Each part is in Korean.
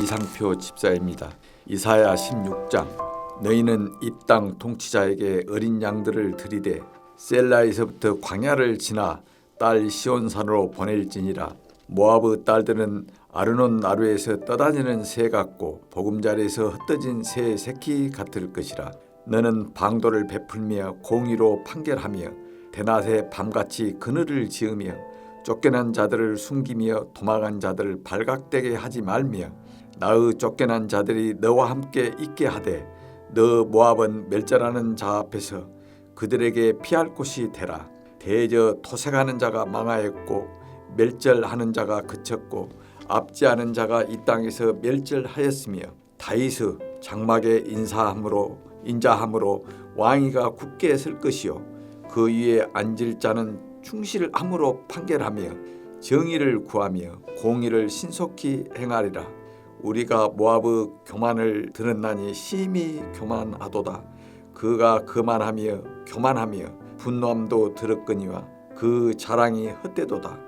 이상표 집사입니다. 이사야 16장 너희는 이 땅 통치자에게 어린 양들을 들이되 셀라에서부터 광야를 지나 딸 시온산으로 보낼지니라. 모압의 딸들은 아르논 나루에서 떠다니는 새 같고 보금자리에서 흩어진 새 새끼 같을 것이라. 너는 방도를 베풀며 공의로 판결하며 대낮에 밤같이 그늘을 지으며 쫓겨난 자들을 숨기며 도망한 자들을 발각되게 하지 말며 나의 쫓겨난 자들이 너와 함께 있게 하되 너 모압은 멸절하는 자 앞에서 그들에게 피할 곳이 되라. 대저 토색하는 자가 망하였고 멸절하는 자가 그쳤고 압제하는 자가 이 땅에서 멸절하였으며 다윗의 장막에 인자함으로 왕위가 굳게 설 것이요 그 위에 앉을 자는 충실함으로 판결하며 정의를 구하며 공의를 신속히 행하리라. 우리가 모압의 교만을 들었나니 심히 교만하도다. 그가 교만하며 분노함도 들었거니와 그 자랑이 헛되도다.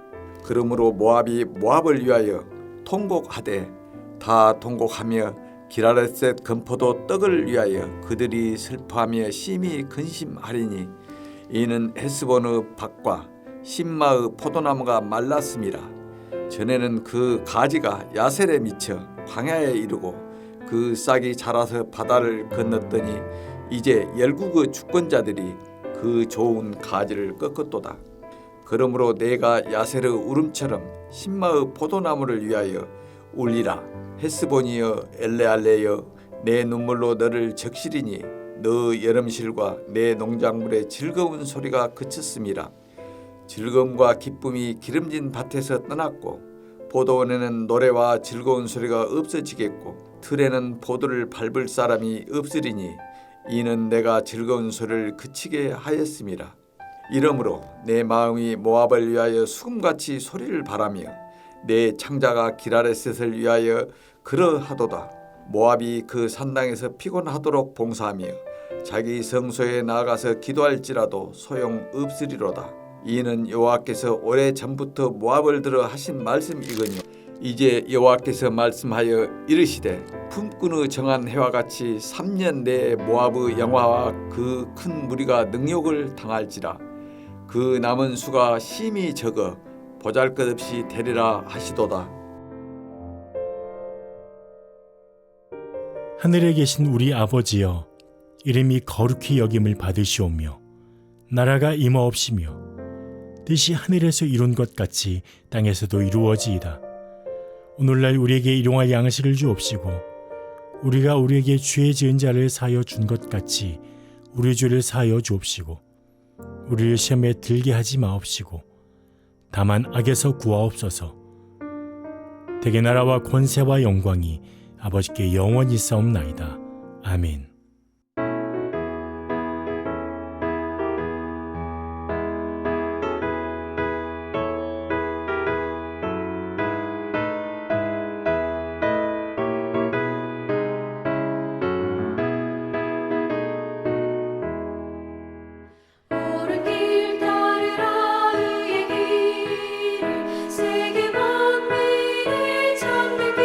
그러므로 모압이 모압을 위하여 통곡하되 다 통곡하며 기라레셋 건포도 떡을 위하여 그들이 슬퍼하며 심히 근심하리니 이는 헤스본의 밭과 신마의 포도나무가 말랐음이라. 전에는 그 가지가 야셀에 미쳐 광야에 이르고 그 싹이 자라서 바다를 건넜더니 이제 열국의 주권자들이 그 좋은 가지를 꺾었도다. 그러므로 내가 야셀의 울음처럼 신마의 포도나무를 위하여 울리라. 헤스본이여 엘레알레여 내 눈물로 너를 적시리니 너 여름실과 내 농작물의 즐거운 소리가 그쳤음이라. 즐거움과 기쁨이 기름진 밭에서 떠났고 포도원에는 노래와 즐거운 소리가 없어지겠고 틀에는 포도를 밟을 사람이 없으리니 이는 내가 즐거운 소리를 그치게 하였음이라. 이러므로 내 마음이 모압을 위하여 수금같이 소리를 바라며 내 창자가 기라레셋을 위하여 그러하도다. 모압이 그 산당에서 피곤하도록 봉사하며 자기 성소에 나아가서 기도할지라도 소용없으리로다. 이는 여호와께서 오래전부터 모압을 들어 하신 말씀이거니와 이제 여호와께서 말씀하여 이르시되 품꾼의 정한 해와 같이 3년 내에 모압의 영화와 그 큰 무리가 능욕을 당할지라. 그 남은 수가 심히 적어 보잘것없이 되리라 하시도다. 하늘에 계신 우리 아버지여, 이름이 거룩히 여김을 받으시오며 나라가 임하옵시며 뜻이 하늘에서 이룬 것 같이 땅에서도 이루어지이다. 오늘날 우리에게 일용할 양식을 주옵시고 우리가 우리에게 죄 지은 자를 사하여 준 것 같이 우리 죄를 사하여 주옵시고 우리를 시험에 들게 하지 마옵시고 다만 악에서 구하옵소서. 대개 나라와 권세와 영광이 아버지께 영원히 있사옵나이다. 아멘. 세계 만민을 찾는 길,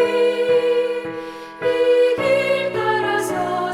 이 길 따라서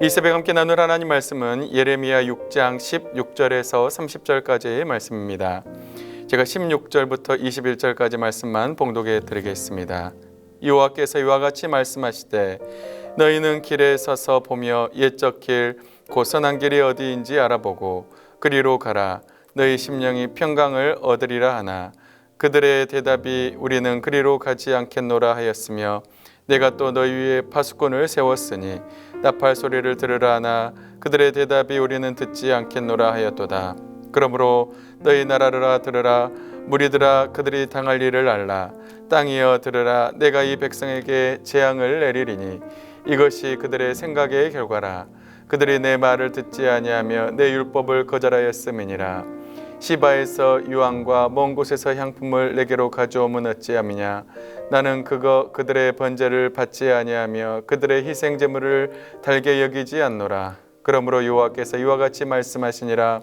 이 새벽 함께 나눌 하나님 말씀은 예레미야 6장 16절에서 30절까지의 말씀입니다. 제가 16절부터 21절까지 말씀만 봉독해 드리겠습니다. 여호와께서 이와 같이 말씀하시되 너희는 길에 서서 보며 옛적 길 곧 선한 길이 어디인지 알아보고 그리로 가라. 너희 심령이 평강을 얻으리라 하나 그들의 대답이 우리는 그리로 가지 않겠노라 하였으며 내가 또 너희 위에 파수꾼을 세웠으니 나팔 소리를 들으라 하나 그들의 대답이 우리는 듣지 않겠노라 하였도다. 그러므로 너희 나라라 들으라. 무리들아 그들이 당할 일을 알라. 땅이여 들으라. 내가 이 백성에게 재앙을 내리리니 이것이 그들의 생각의 결과라. 그들이 내 말을 듣지 아니하며 내 율법을 거절하였음이니라. 시바에서 유황과 먼 곳에서 향품을 내게로 가져오면 어찌함이냐. 나는 그들의 번제를 받지 아니하며 그들의 희생 제물을 달게 여기지 않노라. 그러므로 여호와께서 이와 같이 말씀하시니라.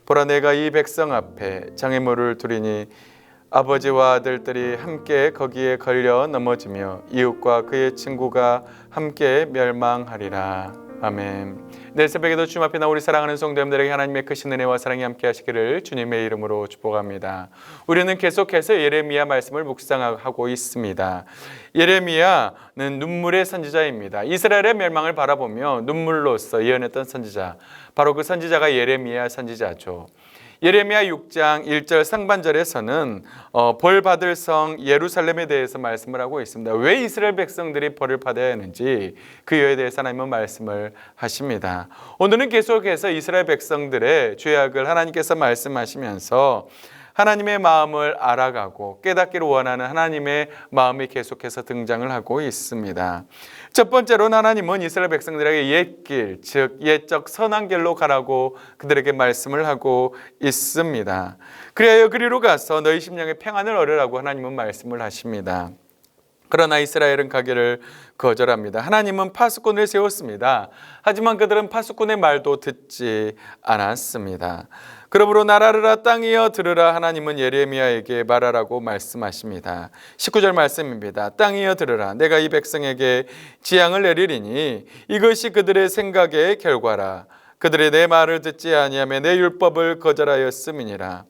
보라 내가 이 백성 앞에 장애물을 두리니 아버지와 아들들이 함께 거기에 걸려 넘어지며 이웃과 그의 친구가 함께 멸망하리라. 아멘. 내일 새벽에도 주님 앞에 나온 우리 사랑하는 성도님들에게 하나님의 크신 은혜와 사랑이 함께 하시기를 주님의 이름으로 축복합니다. 우리는 계속해서 예레미야 말씀을 묵상하고 있습니다. 예레미야는 눈물의 선지자입니다. 이스라엘의 멸망을 바라보며 눈물로써 예언했던 선지자, 바로 그 선지자가 예레미야 선지자죠. 예레미야 6장 1절 상반절에서는 벌 받을 성 예루살렘에 대해서 말씀을 하고 있습니다. 왜 이스라엘 백성들이 벌을 받아야 하는지 그 이유에 대해서 하나님은 말씀을 하십니다. 오늘은 계속해서 이스라엘 백성들의 죄악을 하나님께서 말씀하시면서 하나님의 마음을 알아가고 깨닫기를 원하는 하나님의 마음이 계속해서 등장을 하고 있습니다. 첫 번째로는 하나님은 이스라엘 백성들에게 옛길, 즉 옛적 선한 길로 가라고 그들에게 말씀을 하고 있습니다. 그리하여 그리로 가서 너희 심령의 평안을 얻으라고 하나님은 말씀을 하십니다. 그러나 이스라엘은 가기를 거절합니다. 하나님은 파수꾼을 세웠습니다. 하지만 그들은 파수꾼의 말도 듣지 않았습니다. 그러므로 나라르라 땅이여 들으라. 하나님은 예레미야에게 말하라고 말씀하십니다. 19절 말씀입니다. 땅이여 들으라. 내가 이 백성에게 재앙을 내리리니 이것이 그들의 생각의 결과라. 그들이 내 말을 듣지 아니하며 내 율법을 거절하였음이니라.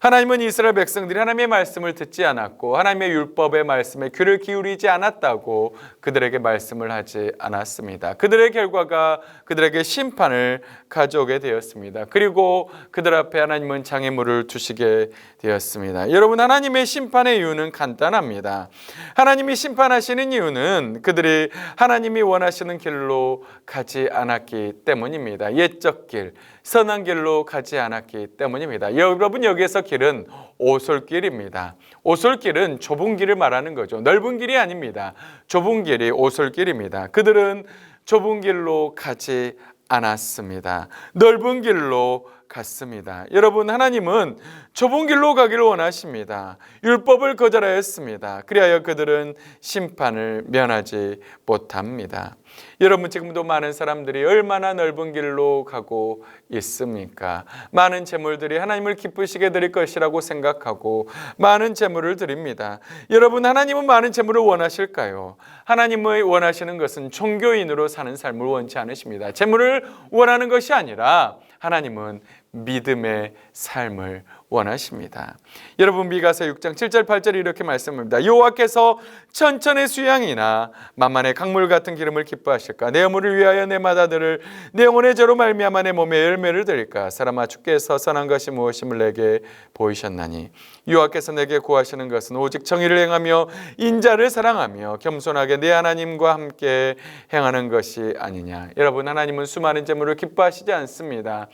하나님은 이스라엘 백성들이 하나님의 말씀을 듣지 않았고 하나님의 율법의 말씀에 귀를 기울이지 않았다고 그들에게 말씀을 하지 않았습니다. 그들의 결과가 그들에게 심판을 가져오게 되었습니다. 그리고 그들 앞에 하나님은 장애물을 두시게 되었습니다. 여러분, 하나님의 심판의 이유는 간단합니다. 하나님이 심판하시는 이유는 그들이 하나님이 원하시는 길로 가지 않았기 때문입니다. 옛적 길, 선한 길로 가지 않았기 때문입니다. 여러분, 여기에서 길은 오솔길입니다. 오솔길은 좁은 길을 말하는 거죠. 넓은 길이 아닙니다. 좁은 길이 오솔길입니다. 그들은 좁은 길로 가지 않았습니다. 넓은 길로 갔습니다. 여러분, 하나님은 좁은 길로 가기를 원하십니다. 율법을 거절하였습니다. 그리하여 그들은 심판을 면하지 못합니다. 여러분, 지금도 많은 사람들이 얼마나 넓은 길로 가고 있습니까? 많은 재물들이 하나님을 기쁘시게 드릴 것이라고 생각하고 많은 재물을 드립니다. 여러분, 하나님은 많은 재물을 원하실까요? 하나님의 원하시는 것은 종교인으로 사는 삶을 원치 않으십니다. 재물을 원하는 것이 아니라 하나님은 믿음의 삶을 원하십니다. 여러분, 미가서 6장 7절 8절이 이렇게 말씀합니다. 여호와께서 천천의 수양이나 만만의 강물 같은 기름을 기뻐하실까? 내 영혼을 위하여 내 마다들을 내 영혼의 죄로 말미암아 내 몸에 열매를 드릴까? 사람아, 주께서 선한 것이 무엇임을 내게 보이셨나니 여호와께서 내게 구하시는 것은 오직 정의를 행하며 인자를 사랑하며 겸손하게 내 하나님과 함께 행하는 것이 아니냐. 여러분, 하나님은 수많은 재물을 기뻐하시지 않습니다.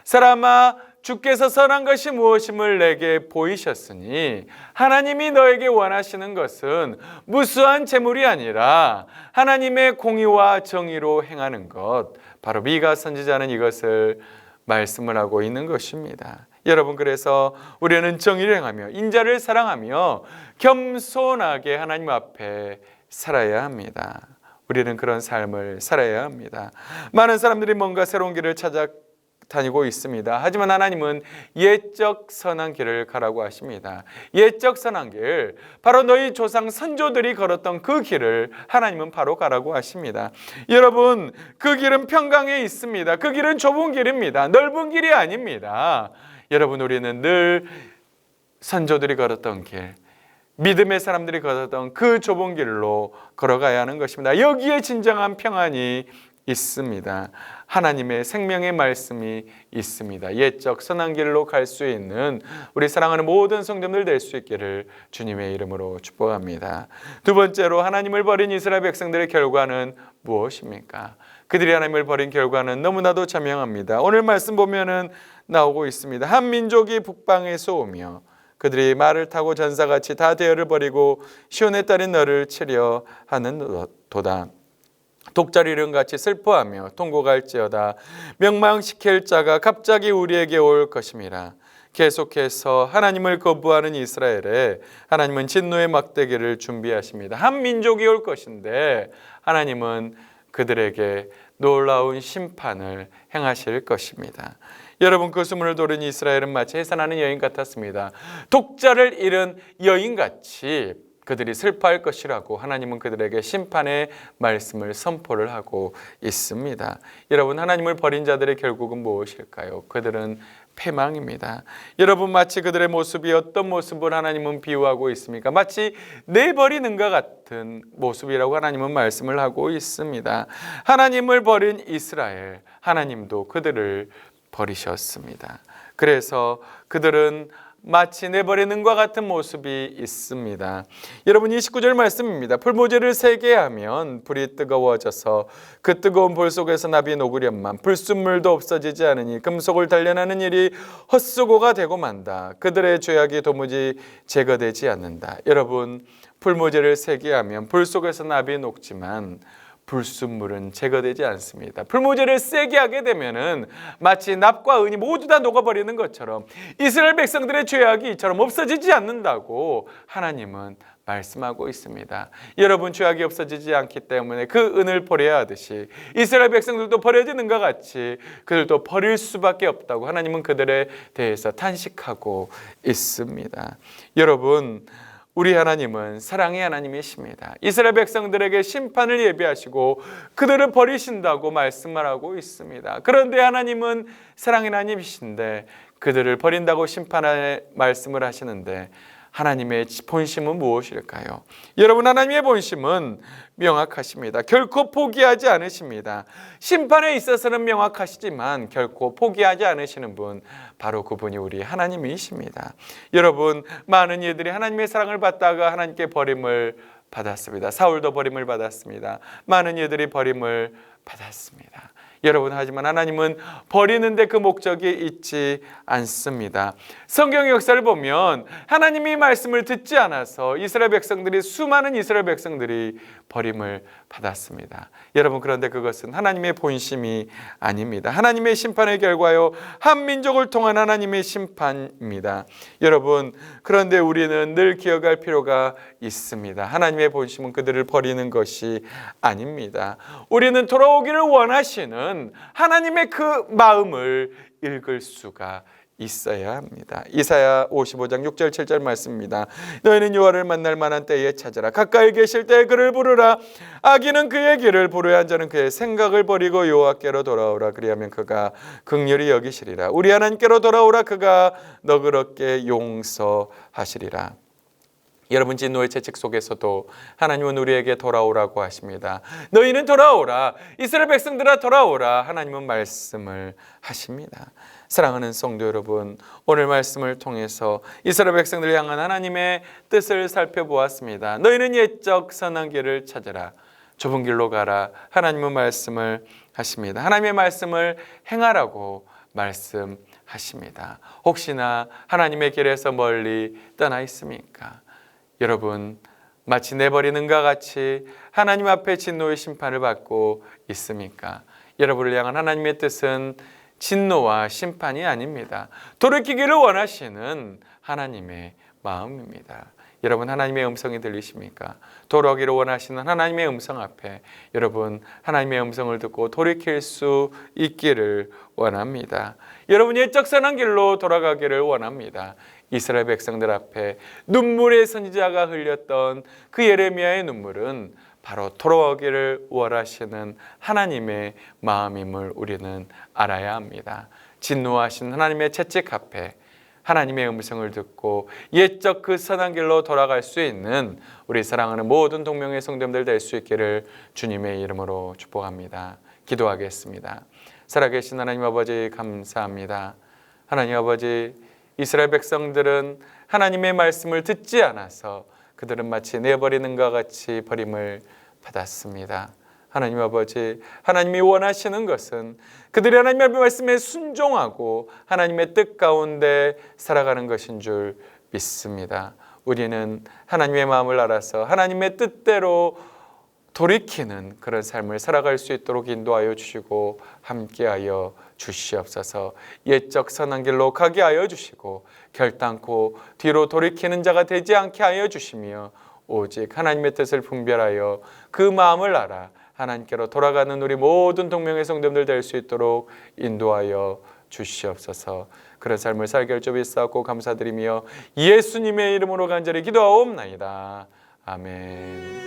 사람아, 주께서 선한 것이 무엇임을 내게 보이셨으니 하나님이 너에게 원하시는 것은 무수한 재물이 아니라 하나님의 공의와 정의로 행하는 것, 바로 미가 선지자는 이것을 말씀을 하고 있는 것입니다. 여러분, 그래서 우리는 정의를 행하며 인자를 사랑하며 겸손하게 하나님 앞에 살아야 합니다. 우리는 그런 삶을 살아야 합니다. 많은 사람들이 뭔가 새로운 길을 다니고 있습니다. 하지만 하나님은 옛적 선한 길을 가라고 하십니다. 옛적 선한 길, 바로 너희 조상 선조들이 걸었던 그 길을 하나님은 바로 가라고 하십니다. 여러분, 그 길은 평강에 있습니다. 그 길은 좁은 길입니다. 넓은 길이 아닙니다. 여러분, 우리는 늘 선조들이 걸었던 길, 믿음의 사람들이 걸었던 그 좁은 길로 걸어가야 하는 것입니다. 여기에 진정한 평안이 있습니다. 하나님의 생명의 말씀이 있습니다. 옛적 선한 길로 갈 수 있는 우리 사랑하는 모든 성도들 될 수 있기를 주님의 이름으로 축복합니다. 두 번째로, 하나님을 버린 이스라엘 백성들의 결과는 무엇입니까? 그들이 하나님을 버린 결과는 너무나도 자명합니다. 오늘 말씀 보면은 나오고 있습니다. 한 민족이 북방에서 오며 그들이 말을 타고 전사같이 다 대열을 버리고 시온의 딸인 너를 치려 하는 도다. 독자리름 같이 슬퍼하며 통곡할지어다. 멸망시킬 자가 갑자기 우리에게 올 것임이라. 계속해서 하나님을 거부하는 이스라엘에 하나님은 진노의 막대기를 준비하십니다. 한 민족이 올 것인데 하나님은 그들에게 놀라운 심판을 행하실 것입니다. 여러분, 그 수문을 도른 이스라엘은 마치 해산하는 여인 같았습니다. 독자를 잃은 여인같이 그들이 슬퍼할 것이라고 하나님은 그들에게 심판의 말씀을 선포를 하고 있습니다. 여러분, 하나님을 버린 자들의 결국은 무엇일까요? 그들은 패망입니다. 여러분, 마치 그들의 모습이 어떤 모습을 하나님은 비유하고 있습니까? 마치 내버리는 것 같은 모습이라고 하나님은 말씀을 하고 있습니다. 하나님을 버린 이스라엘, 하나님도 그들을 버리셨습니다. 그래서 그들은 마치 내버리는 것 같은 모습이 있습니다. 여러분, 29절 말씀입니다. 풀무지를 세게 하면 불이 뜨거워져서 그 뜨거운 불 속에서 납이 녹으련만 불순물도 없어지지 않으니 금속을 단련하는 일이 헛수고가 되고 만다. 그들의 죄악이 도무지 제거되지 않는다. 여러분, 풀무지를 세게 하면 불 속에서 납이 녹지만 불순물은 제거되지 않습니다. 풀무지를 세게 하게 되면은 마치 납과 은이 모두 다 녹아버리는 것처럼 이스라엘 백성들의 죄악이 이처럼 없어지지 않는다고 하나님은 말씀하고 있습니다. 여러분, 죄악이 없어지지 않기 때문에 그 은을 버려야 하듯이 이스라엘 백성들도 버려지는 것 같이 그들도 버릴 수밖에 없다고 하나님은 그들에 대해서 탄식하고 있습니다. 여러분, 우리 하나님은 사랑의 하나님이십니다. 이스라엘 백성들에게 심판을 예비하시고 그들을 버리신다고 말씀을 하고 있습니다. 그런데 하나님은 사랑의 하나님이신데 그들을 버린다고 심판할 말씀을 하시는데 하나님의 본심은 무엇일까요? 여러분, 하나님의 본심은 명확하십니다. 결코 포기하지 않으십니다. 심판에 있어서는 명확하시지만 결코 포기하지 않으시는 분, 바로 그분이 우리 하나님이십니다. 여러분, 많은 이들이 하나님의 사랑을 받다가 하나님께 버림을 받았습니다. 사울도 버림을 받았습니다. 많은 이들이 버림을 받았습니다. 여러분, 하지만 하나님은 버리는데 그 목적이 있지 않습니다. 성경 역사를 보면 하나님이 말씀을 듣지 않아서 수많은 이스라엘 백성들이 버림을 받았습니다. 여러분, 그런데 그것은 하나님의 본심이 아닙니다. 하나님의 심판의 결과요, 한 민족을 통한 하나님의 심판입니다. 여러분, 그런데 우리는 늘 기억할 필요가 있습니다. 하나님의 본심은 그들을 버리는 것이 아닙니다. 우리는 돌아오기를 원하시는 하나님의 그 마음을 읽을 수가 있어야 합니다. 이사야 55장 6절 7절 말씀입니다. 너희는 여호와를 만날 만한 때에 찾으라. 가까이 계실 때에 그를 부르라. 악인은 그의 길을 부르야 한 자는 그의 생각을 버리고 여호와께로 돌아오라. 그리하면 그가 긍휼히 여기시리라. 우리 하나님께로 돌아오라. 그가 너그럽게 용서하시리라. 여러분, 진노의 채찍 속에서도 하나님은 우리에게 돌아오라고 하십니다. 너희는 돌아오라. 이스라엘 백성들아 돌아오라. 하나님은 말씀을 하십니다. 사랑하는 성도 여러분, 오늘 말씀을 통해서 이스라엘 백성들을 향한 하나님의 뜻을 살펴보았습니다. 너희는 옛적 선한 길을 찾으라. 좁은 길로 가라. 하나님은 말씀을 하십니다. 하나님의 말씀을 행하라고 말씀하십니다. 혹시나 하나님의 길에서 멀리 떠나 있습니까? 여러분, 마치 내버리는 것 같이 하나님 앞에 진노의 심판을 받고 있습니까? 여러분을 향한 하나님의 뜻은 진노와 심판이 아닙니다. 돌이키기를 원하시는 하나님의 마음입니다. 여러분 하나님의 음성이 들리십니까? 돌아오기를 원하시는 하나님의 음성 앞에 여러분 하나님의 음성을 듣고 돌이킬 수 있기를 원합니다. 여러분 옛적 선한 길로 돌아가기를 원합니다. 이스라엘 백성들 앞에 눈물의 선지자가 흘렸던 그 예레미야의 눈물은 바로 돌아오기를 원하시는 하나님의 마음임을 우리는 알아야 합니다. 진노하신 하나님의 채찍 앞에 하나님의 음성을 듣고 옛적 그 선한 길로 돌아갈 수 있는 우리 사랑하는 모든 동명의 성도님들 될 수 있기를 주님의 이름으로 축복합니다. 기도하겠습니다. 살아계신 하나님 아버지 감사합니다. 하나님 아버지, 이스라엘 백성들은 하나님의 말씀을 듣지 않아서 그들은 마치 내버리는 것 같이 버림을 받았습니다. 하나님 아버지, 하나님이 원하시는 것은 그들이 하나님의 말씀에 순종하고 하나님의 뜻 가운데 살아가는 것인 줄 믿습니다. 우리는 하나님의 마음을 알아서 하나님의 뜻대로 돌이키는 그런 삶을 살아갈 수 있도록 인도하여 주시고 함께하여 주시옵소서. 옛적 선한 길로 가게 하여 주시고 결단코 뒤로 돌이키는 자가 되지 않게 하여 주시며 오직 하나님의 뜻을 분별하여 그 마음을 알아 하나님께로 돌아가는 우리 모든 동명의 성도들 될 수 있도록 인도하여 주시옵소서. 그런 삶을 살게 할 줄 믿사옵고 감사드리며 예수님의 이름으로 간절히 기도하옵나이다. 아멘.